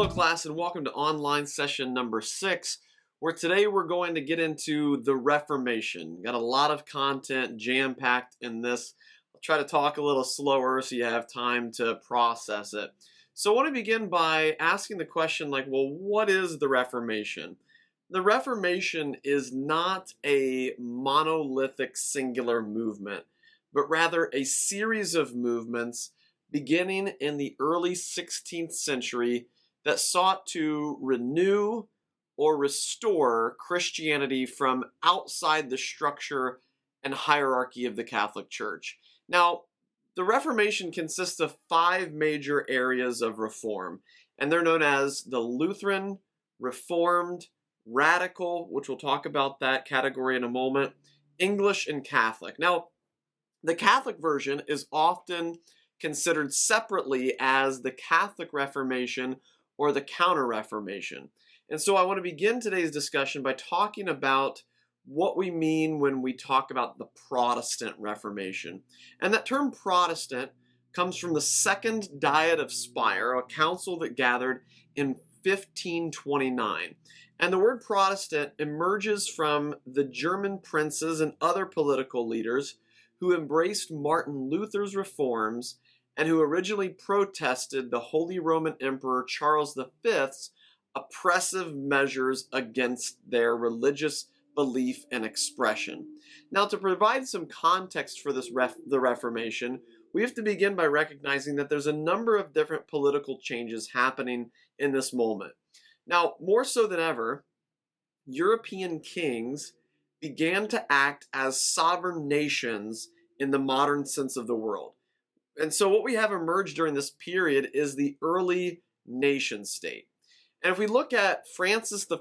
Hello class, and welcome to online session number 6, where today we're going to get into the Reformation. Got a lot of content jam-packed in this. I'll try to talk a little slower so you have time to process it. So I want to begin by asking the question well, what is the Reformation? The Reformation is not a monolithic singular movement, but rather a series of movements beginning in the early 16th century that sought to renew or restore Christianity from outside the structure and hierarchy of the Catholic Church. Now, the Reformation consists of 5 major areas of reform, and they're known as the Lutheran, Reformed, Radical, which we'll talk about that category in a moment, English, and Catholic. Now, the Catholic version is often considered separately as the Catholic Reformation or the Counter-Reformation. And so I want to begin today's discussion by talking about what we mean when we talk about the Protestant Reformation. And that term Protestant comes from the Second Diet of Speyer, a council that gathered in 1529. And the word Protestant emerges from the German princes and other political leaders who embraced Martin Luther's reforms and who originally protested the Holy Roman Emperor Charles V's oppressive measures against their religious belief and expression. Now, to provide some context for this the Reformation, we have to begin by recognizing that there's a number of different political changes happening in this moment. Now, more so than ever, European kings began to act as sovereign nations in the modern sense of the world. And so what we have emerged during this period is the early nation state. And if we look at Francis I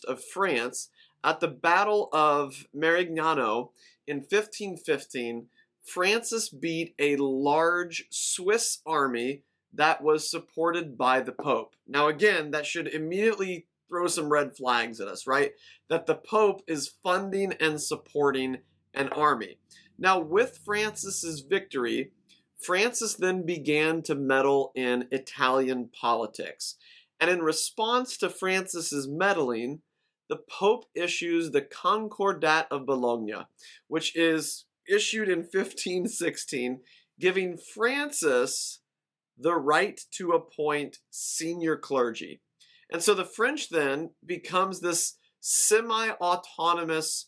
of France, at the Battle of Marignano in 1515, Francis beat a large Swiss army that was supported by the Pope. Now again, that should immediately throw some red flags at us, right? That the Pope is funding and supporting an army. Now with Francis's victory, Francis then began to meddle in Italian politics. And in response to Francis's meddling, the Pope issues the Concordat of Bologna, which is issued in 1516, giving Francis the right to appoint senior clergy. And so the French then becomes this semi-autonomous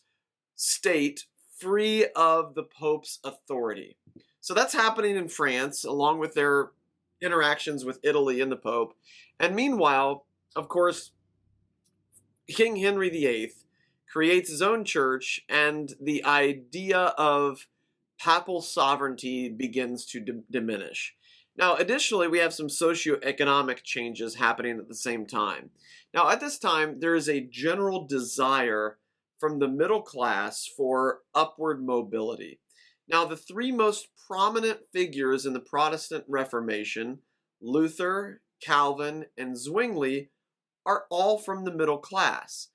state free of the Pope's authority. So that's happening in France, along with their interactions with Italy and the Pope. And meanwhile, of course, King Henry VIII creates his own church, and the idea of papal sovereignty begins to diminish. Now, additionally, we have some socioeconomic changes happening at the same time. Now, at this time, there is a general desire from the middle class for upward mobility. Now, the 3 most prominent figures in the Protestant Reformation, Luther, Calvin, and Zwingli, are all from the middle class.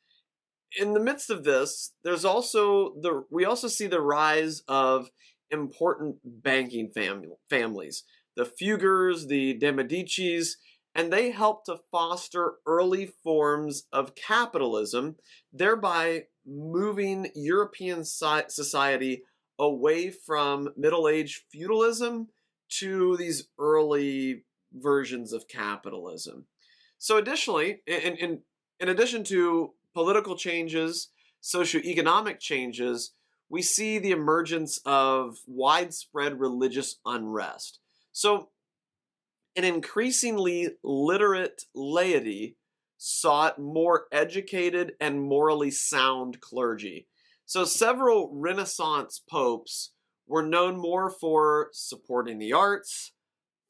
In the midst of this, we also see the rise of important banking families, the Fuggers, the De Medicis, and they help to foster early forms of capitalism, thereby moving European society away from middle-age feudalism to these early versions of capitalism. So additionally, in addition to political changes, socioeconomic changes, we see the emergence of widespread religious unrest. So an increasingly literate laity sought more educated and morally sound clergy. So several Renaissance popes were known more for supporting the arts,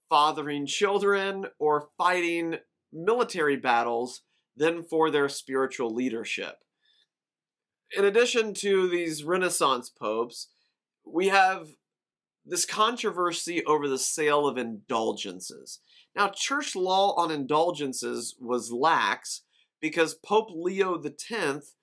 fathering children, or fighting military battles than for their spiritual leadership. In addition to these Renaissance popes, we have this controversy over the sale of indulgences. Now, church law on indulgences was lax because Pope Leo X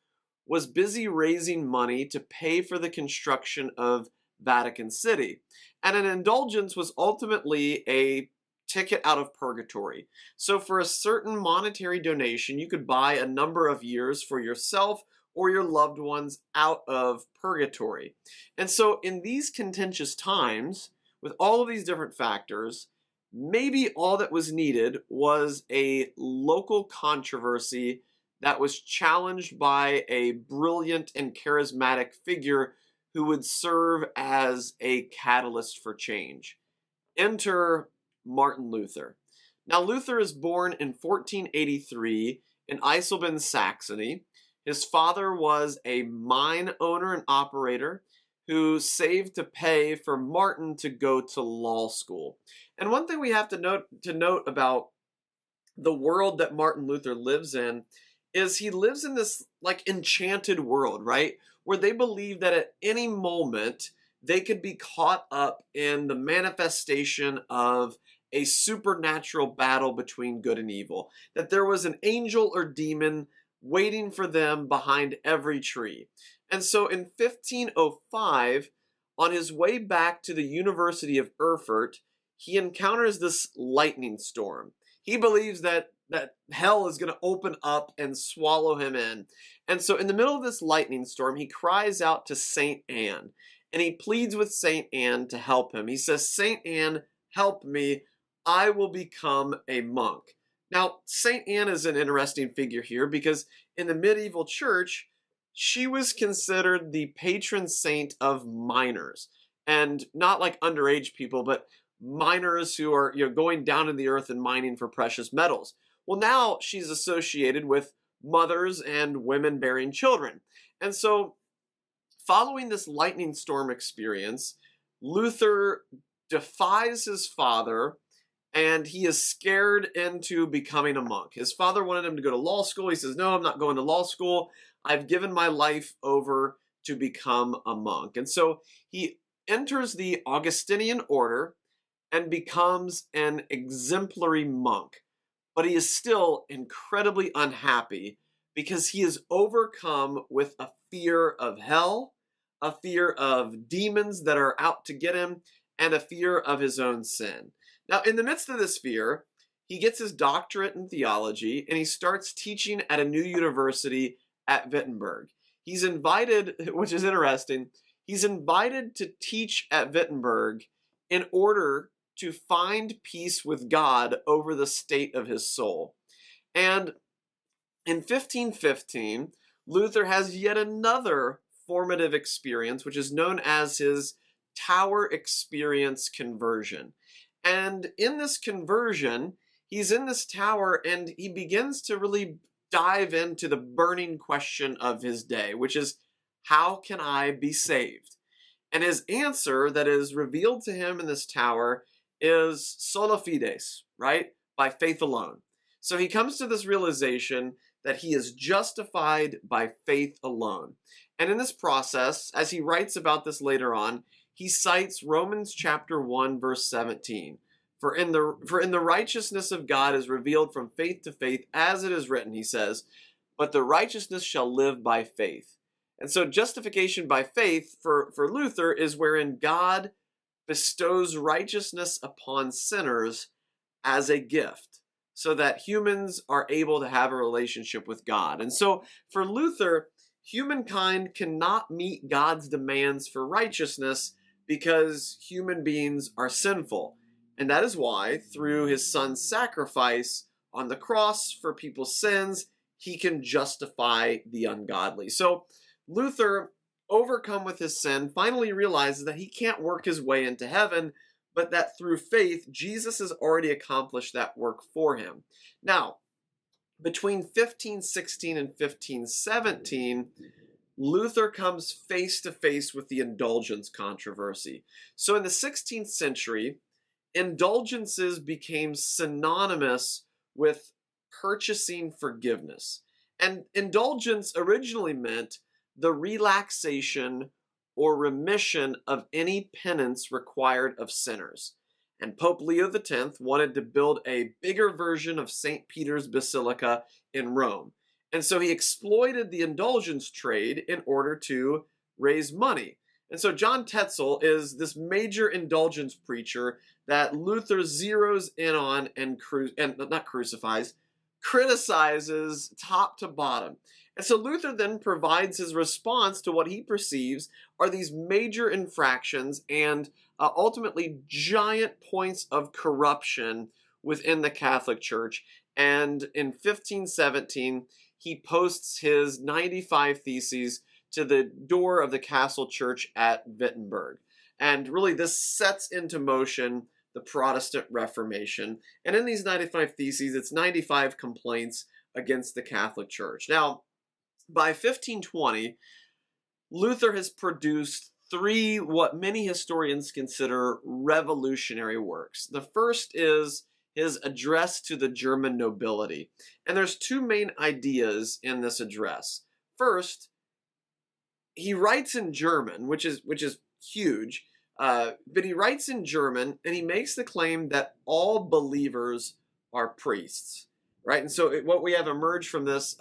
was busy raising money to pay for the construction of Vatican City. And an indulgence was ultimately a ticket out of purgatory. So for a certain monetary donation, you could buy a number of years for yourself or your loved ones out of purgatory. And so in these contentious times, with all of these different factors, maybe all that was needed was a local controversy that was challenged by a brilliant and charismatic figure who would serve as a catalyst for change. Enter Martin Luther. Now, Luther is born in 1483 in Eisleben, Saxony. His father was a mine owner and operator who saved to pay for Martin to go to law school. And one thing we have to note about the world that Martin Luther lives in is he lives in this like enchanted world, right? Where they believe that at any moment they could be caught up in the manifestation of a supernatural battle between good and evil. That there was an angel or demon waiting for them behind every tree. And so in 1505, on his way back to the University of Erfurt, he encounters this lightning storm. He believes that hell is going to open up and swallow him in. And so in the middle of this lightning storm, he cries out to Saint Anne, and he pleads with Saint Anne to help him. He says, "Saint Anne, help me. I will become a monk." Now, Saint Anne is an interesting figure here because in the medieval church, she was considered the patron saint of miners, and not like underage people, but miners who are going down in the earth and mining for precious metals. Well, now she's associated with mothers and women bearing children. And so following this lightning storm experience, Luther defies his father and he is scared into becoming a monk. His father wanted him to go to law school. He says, "No, I'm not going to law school. I've given my life over to become a monk." And so he enters the Augustinian order and becomes an exemplary monk. But he is still incredibly unhappy because he is overcome with a fear of hell, a fear of demons that are out to get him, and a fear of his own sin. Now, in the midst of this fear, he gets his doctorate in theology and he starts teaching at a new university at Wittenberg. He's invited, which is interesting, he's invited to teach at Wittenberg in order to find peace with God over the state of his soul. And in 1515, Luther has yet another formative experience, which is known as his Tower Experience conversion. And in this conversion, he's in this tower and he begins to really dive into the burning question of his day, which is, how can I be saved? And his answer that is revealed to him in this tower is sola fides, right? By faith alone. So he comes to this realization that he is justified by faith alone. And in this process, as he writes about this later on, he cites Romans chapter 1, verse 17. For in the righteousness of God is revealed from faith to faith, as it is written, he says, but the righteousness shall live by faith. And so justification by faith for Luther is wherein God bestows righteousness upon sinners as a gift, so that humans are able to have a relationship with God. And so for Luther, humankind cannot meet God's demands for righteousness because human beings are sinful. And that is why, through his son's sacrifice on the cross for people's sins, he can justify the ungodly. So Luther, overcome with his sin, finally realizes that he can't work his way into heaven, but that through faith, Jesus has already accomplished that work for him. Now, between 1516 and 1517, Luther comes face to face with the indulgence controversy. So in the 16th century, indulgences became synonymous with purchasing forgiveness. And indulgence originally meant the relaxation or remission of any penance required of sinners. And Pope Leo X wanted to build a bigger version of St. Peter's Basilica in Rome. And so he exploited the indulgence trade in order to raise money. And so John Tetzel is this major indulgence preacher that Luther zeroes in on and not crucifies, criticizes top to bottom. And so Luther then provides his response to what he perceives are these major infractions and ultimately giant points of corruption within the Catholic Church. And in 1517, he posts his 95 Theses to the door of the castle church at Wittenberg. And really, this sets into motion the Protestant Reformation. And in these 95 Theses, it's 95 complaints against the Catholic Church. Now, by 1520, Luther has produced three what many historians consider revolutionary works. The first is his address to the German nobility. And there's two main ideas in this address. First, he writes in German, which is huge, but he writes in German and he makes the claim that all believers are priests, right? And so what we have emerged from this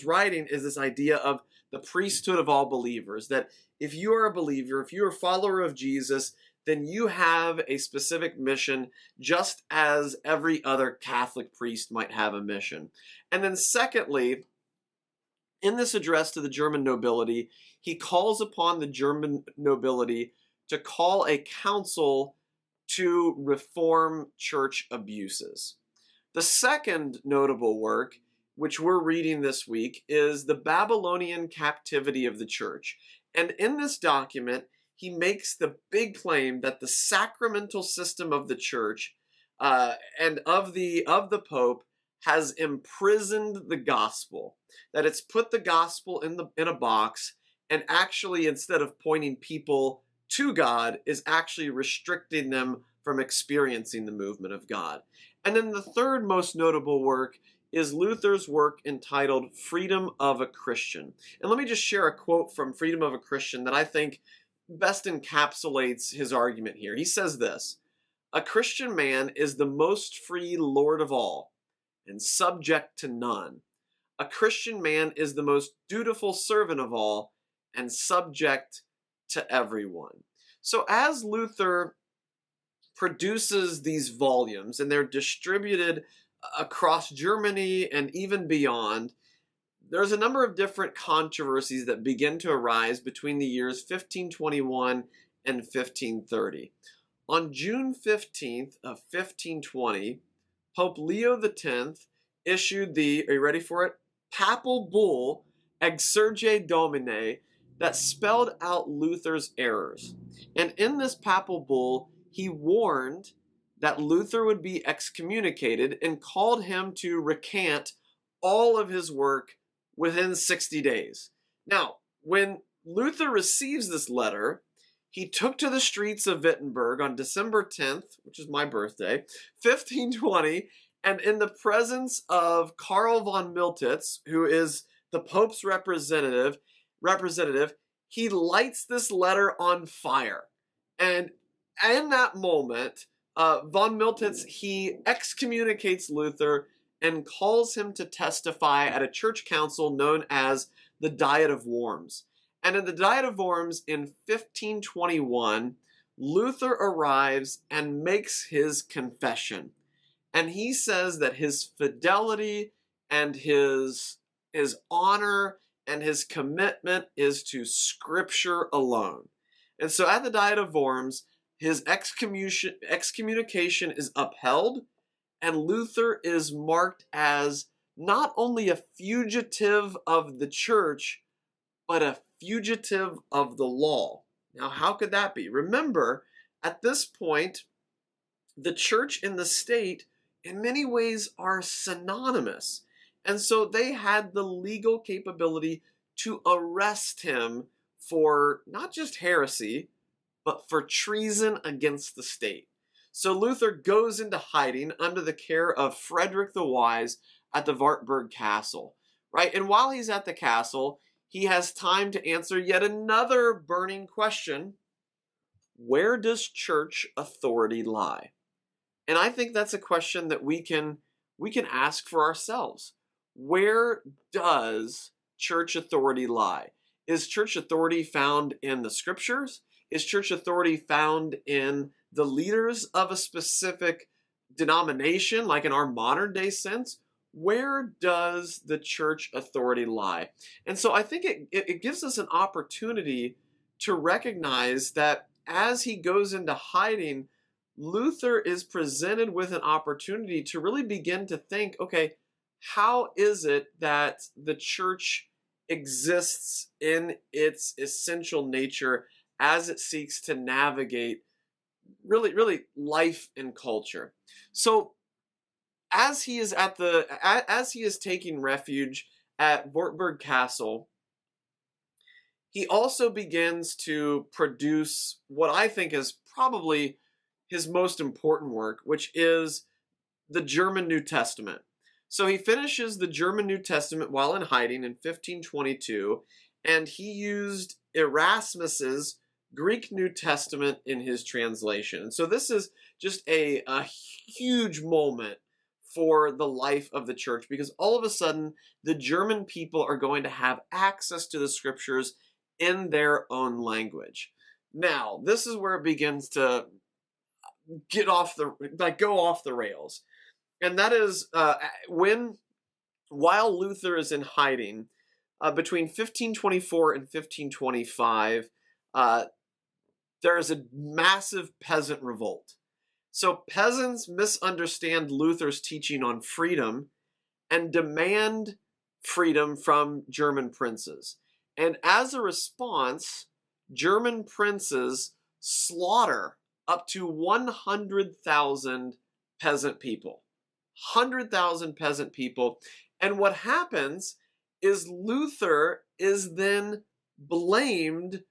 writing is this idea of the priesthood of all believers, that if you are a believer, if you're a follower of Jesus, then you have a specific mission just as every other Catholic priest might have a mission. And then secondly, in this address to the German nobility, he calls upon the German nobility to call a council to reform church abuses. The second notable work, which we're reading this week, is the Babylonian captivity of the church. And in this document, he makes the big claim that the sacramental system of the church and of the Pope has imprisoned the gospel, that it's put the gospel in a box, and actually, instead of pointing people to God, is actually restricting them from experiencing the movement of God. And then the third most notable work is Luther's work entitled Freedom of a Christian. And let me just share a quote from Freedom of a Christian that I think best encapsulates his argument here. He says this: "A Christian man is the most free Lord of all, and subject to none. A Christian man is the most dutiful servant of all, and subject to everyone." So as Luther produces these volumes, and they're distributed across Germany and even beyond, there's a number of different controversies that begin to arise between the years 1521 and 1530. On June 15th of 1520, Pope Leo X issued the, are you ready for it? Papal bull Exsurge Domine, that spelled out Luther's errors. And in this papal bull, he warned that Luther would be excommunicated and called him to recant all of his work within 60 days. Now, when Luther receives this letter, he took to the streets of Wittenberg on December 10th, which is my birthday, 1520, and in the presence of Karl von Miltitz, who is the Pope's representative, he lights this letter on fire. And in that moment, von Miltitz, he excommunicates Luther and calls him to testify at a church council known as the Diet of Worms. And in the Diet of Worms in 1521, Luther arrives and makes his confession. And he says that his fidelity and his honor and his commitment is to Scripture alone. And so at the Diet of Worms, his excommunication is upheld, and Luther is marked as not only a fugitive of the church, but a fugitive of the law. Now, how could that be? Remember, at this point, the church and the state, in many ways, are synonymous. And so they had the legal capability to arrest him for not just heresy, but for treason against the state. So Luther goes into hiding under the care of Frederick the Wise at the Wartburg Castle, right? And while he's at the castle, he has time to answer yet another burning question: where does church authority lie? And I think that's a question that we can ask for ourselves. Where does church authority lie? Is church authority found in the Scriptures? Is church authority found in the leaders of a specific denomination, like in our modern day sense? Where does the church authority lie? And so I think it gives us an opportunity to recognize that as he goes into hiding, Luther is presented with an opportunity to really begin to think, okay, how is it that the church exists in its essential nature as it seeks to navigate really life and culture? So as he is taking refuge at Wartburg Castle, he also begins to produce what I think is probably his most important work, which is the German New Testament. So he finishes the German New Testament while in hiding in 1522, and he used Erasmus's Greek New Testament in his translation. And so this is just a huge moment for the life of the church, because all of a sudden the German people are going to have access to the scriptures in their own language. Now, this is where it begins to go off the rails. And that is while Luther is in hiding, between 1524 and 1525, there is a massive peasant revolt. So peasants misunderstand Luther's teaching on freedom and demand freedom from German princes. And as a response, German princes slaughter up to 100,000 peasant people. 100,000 peasant people. And what happens is Luther is then blamed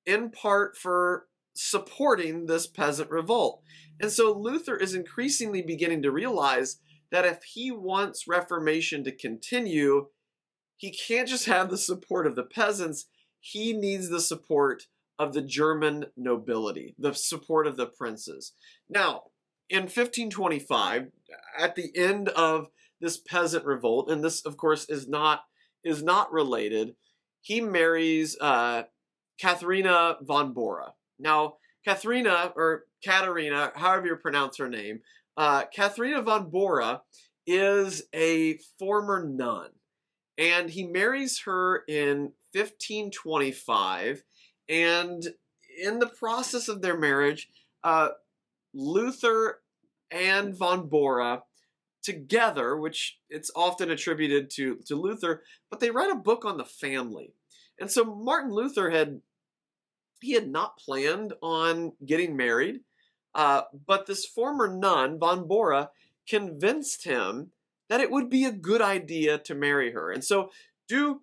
in part for supporting this peasant revolt. And so Luther is increasingly beginning to realize that if he wants Reformation to continue, he can't just have the support of the peasants, he needs the support of the German nobility, the support of the princes. Now, in 1525, at the end of this peasant revolt, and this, of course, is not related, he marries Katharina von Bora. Now, Katharina, or Katerina, however you pronounce her name, Katharina von Bora is a former nun. And he marries her in 1525, and in the process of their marriage, Luther and von Bora together, which it's often attributed to Luther, but they write a book on the family. And so Martin Luther had not planned on getting married, but this former nun, von Bora, convinced him that it would be a good idea to marry her. And so due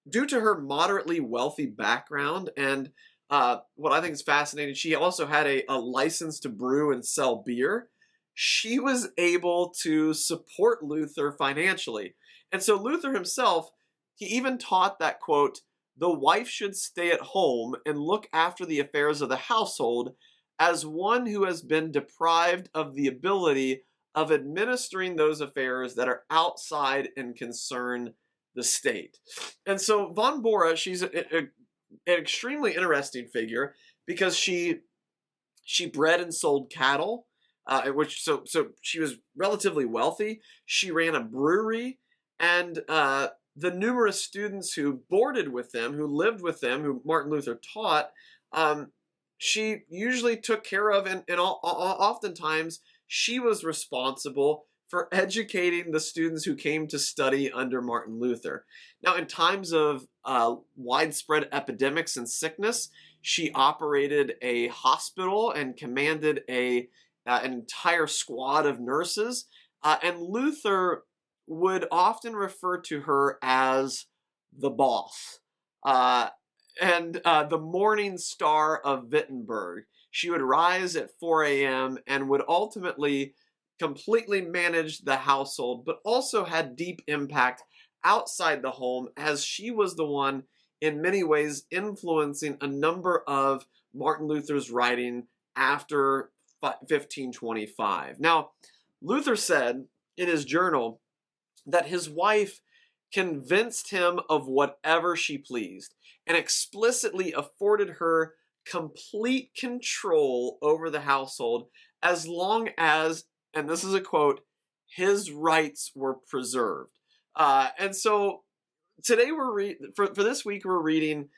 to her moderately wealthy background and what I think is fascinating, she also had a license to brew and sell beer. She was able to support Luther financially. And so Luther himself, he even taught that, quote, "The wife should stay at home and look after the affairs of the household as one who has been deprived of the ability of administering those affairs that are outside and concern the state." And so von Bora, she's an extremely interesting figure because she bred and sold cattle, so she was relatively wealthy. She ran a brewery, and the numerous students who boarded with them, who lived with them, who Martin Luther taught, she usually took care of, and oftentimes she was responsible for educating the students who came to study under Martin Luther. Now, in times of widespread epidemics and sickness, she operated a hospital and commanded an entire squad of nurses. And Luther would often refer to her as the boss. And the morning star of Wittenberg. She would rise at 4 a.m. and would ultimately completely manage the household, but also had deep impact outside the home, as she was the one in many ways influencing a number of Martin Luther's writing after 1525. Now, Luther said in his journal that his wife convinced him of whatever she pleased and explicitly afforded her complete control over the household as long as, and this is a quote, his rights were preserved. And so today for this week we're reading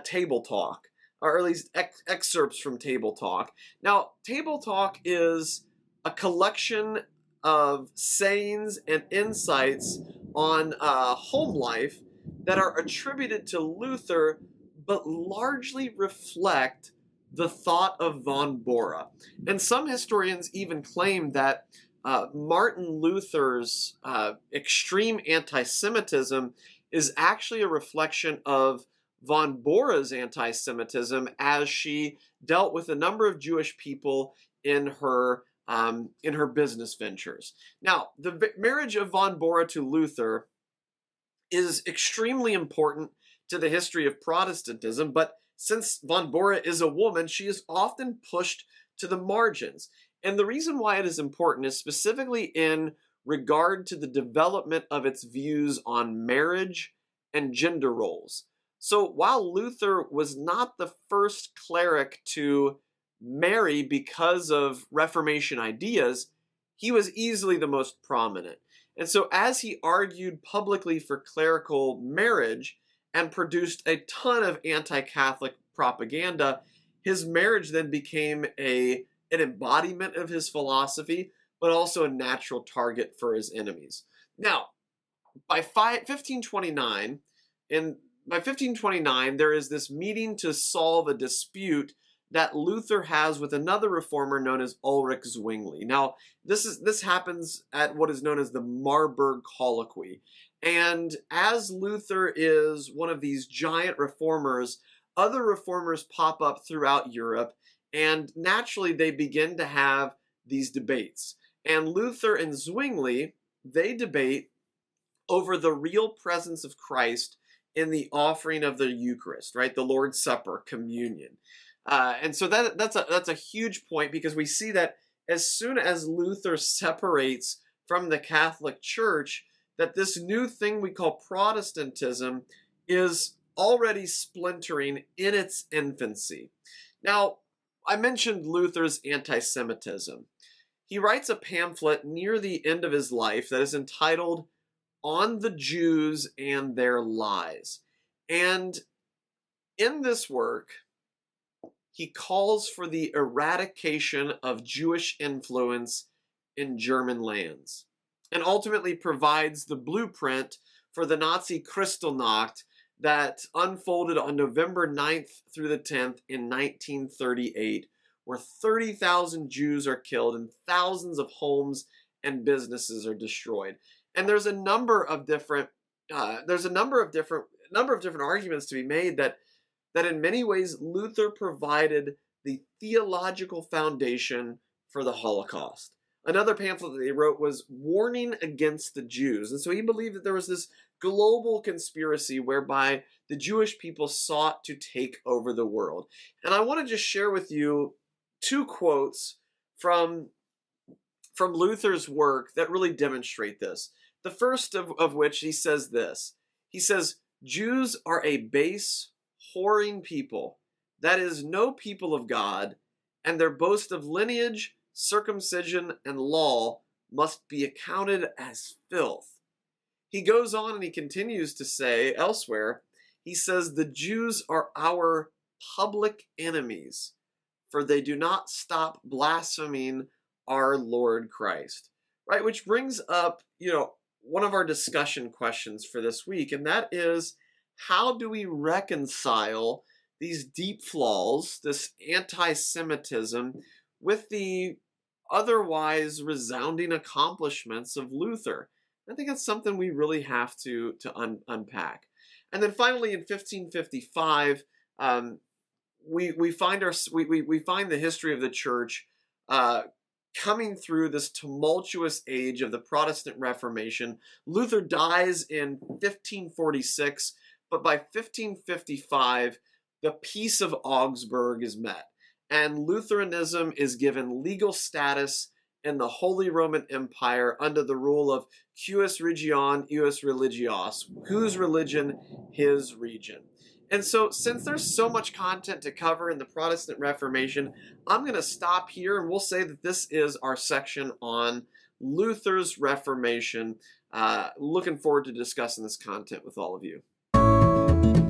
Table Talk, or at least excerpts from Table Talk. Now, Table Talk is a collection of sayings and insights on home life that are attributed to Luther, but largely reflect the thought of von Bora. And some historians even claim that Martin Luther's extreme anti-Semitism is actually a reflection of von Bora's anti-Semitism as she dealt with a number of Jewish people in her business ventures. Now, the marriage of von Bora to Luther is extremely important to the history of Protestantism, but since von Bora is a woman, she is often pushed to the margins. And the reason why it is important is specifically in regard to the development of its views on marriage and gender roles. So while Luther was not the first cleric to marry because of Reformation ideas, he was easily the most prominent. And so as he argued publicly for clerical marriage and produced a ton of anti-Catholic propaganda, his marriage then became an embodiment of his philosophy, but also a natural target for his enemies. Now, by 1529, there is this meeting to solve a dispute that Luther has with another reformer known as Ulrich Zwingli. Now, this happens at what is known as the Marburg Colloquy. And as Luther is one of these giant reformers, other reformers pop up throughout Europe, and naturally they begin to have these debates. And Luther and Zwingli, they debate over the real presence of Christ in the offering of the Eucharist, right? The Lord's Supper, communion. And so that's a huge point, because we see that as soon as Luther separates from the Catholic Church, that this new thing we call Protestantism is already splintering in its infancy. Now, I mentioned Luther's anti-Semitism. He writes a pamphlet near the end of his life that is entitled On the Jews and Their Lies. And in this work, he calls for the eradication of Jewish influence in German lands, and ultimately provides the blueprint for the Nazi Kristallnacht that unfolded on November 9th through the 10th in 1938, where 30,000 Jews are killed and thousands of homes and businesses are destroyed. And there's a number of different arguments to be made that in many ways Luther provided the theological foundation for the Holocaust. Another pamphlet that he wrote was Warning Against the Jews. And so he believed that there was this global conspiracy whereby the Jewish people sought to take over the world. And I want to just share with you two quotes from Luther's work that really demonstrate this. The first of which he says this. He says, Jews are a base, whoring people, that is, no people of God, and their boast of lineage, circumcision, and law must be accounted as filth. He goes on and he continues to say elsewhere, he says, the Jews are our public enemies, for they do not stop blaspheming our Lord Christ. Right, which brings up, one of our discussion questions for this week, and that is, how do we reconcile these deep flaws, this anti-Semitism, with the otherwise resounding accomplishments of Luther? I think that's something we really have to unpack. And then finally, in 1555, we find the history of the church coming through this tumultuous age of the Protestant Reformation. Luther dies in 1546, but by 1555, the Peace of Augsburg is met, and Lutheranism is given legal status in the Holy Roman Empire under the rule of Quis Region, Ius Religios, whose religion, his region. And so, since there's so much content to cover in the Protestant Reformation, I'm going to stop here and we'll say that this is our section on Luther's Reformation. Looking forward to discussing this content with all of you.